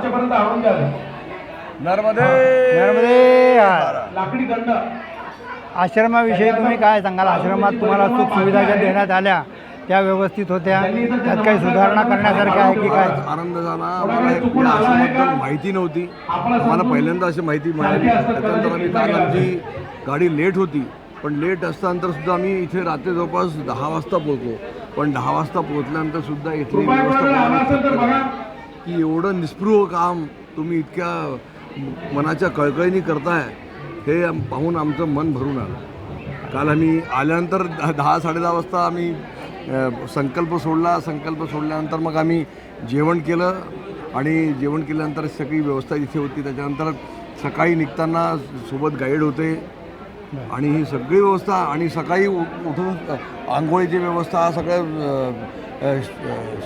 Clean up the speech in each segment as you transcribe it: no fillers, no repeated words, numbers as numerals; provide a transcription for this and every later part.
आमच्यापर्यंत आणून द्या. नर्मदे नर्मदे लाकडी दंड आश्रमाविषयी तुम्ही काय सांगाल? आश्रमात तुम्हाला सुख सुविधा ज्या देण्यात आल्या त्या व्यवस्थित होत्या, त्यात काही सुधारणा करण्यासारख्या आहे की काय? आनंद झाला. आम्हाला या आश्रमाबद्दल माहिती नव्हती, आम्हाला पहिल्यांदा अशी माहिती मिळाली. त्याच्यानंतर आम्ही काल आमची गाडी लेट होती, पण लेट असल्यानंतर सुद्धा आम्ही इथे रात्री जवळपास 10 वाजता पोहोचलो. पण 10 वाजता पोहोचल्यानंतर सुद्धा इथली व्यवस्था की एवढं निस्पृह काम तुम्ही इतक्या मनाच्या कळकळीने करताय हे पाहून आमचं मन भरून आलं. काल आम्ही आल्यानंतर 10-10:30 वाजता आम्ही संकल्प सोडल्यानंतर मग आम्ही जेवण केलं आणि जेवण केल्यानंतर सगळी व्यवस्था इथे होती. त्याच्यानंतर सकाळी निघताना सोबत गाईड होते आणि ही सगळी व्यवस्था आणि सकाळी उठून आंघोळीची व्यवस्था सगळं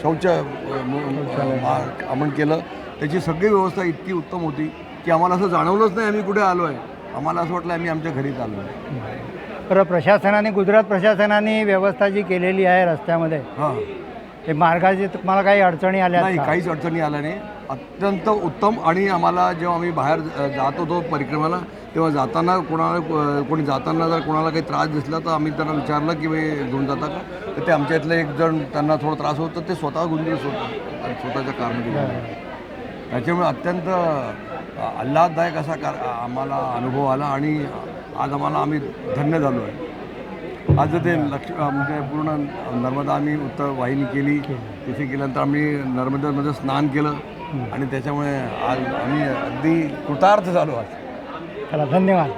शौच आपण केलं. त्याची सगळी व्यवस्था इतकी उत्तम होती की आम्हाला असं जाणवलंच नाही आम्ही कुठे आलो आहे. आम्हाला असं वाटलं आम्ही आमच्या घरीच आलो आहे. बरं, प्रशासनाने गुजरात प्रशासनाने व्यवस्था जी केलेली आहे रस्त्यामध्ये, हां, ते मार्गाची तुम्हाला काही अडचणी आल्या नाही, का? काहीच अडचणी आल्या नाही. अत्यंत उत्तम. आणि आम्हाला जेव्हा आम्ही बाहेर जात होतो परिक्रमाला तेव्हा जाताना कोणी जाताना जर कोणाला काही त्रास दिसला तर आम्ही त्यांना विचारलं की घेऊन जाता का, तर ते आमच्या इथले एक जण त्यांना थोडा त्रास होतो ते स्वतः गुंजस होतं स्वतःच्या कारमध्ये. त्याच्यामुळे अत्यंत आल्हाददायक असा आम्हाला अनुभव आला आणि आज आम्ही धन्य झालो आहे. आज ते म्हणजे पूर्ण नर्मदा आम्ही उत्तर वाहिनी केली. तिथे गेल्यानंतर आम्ही नर्मदेमध्ये स्नान केलं आणि त्याच्यामुळे आज आम्ही अगदी कृतार्थ झालो. आज चला, धन्यवाद.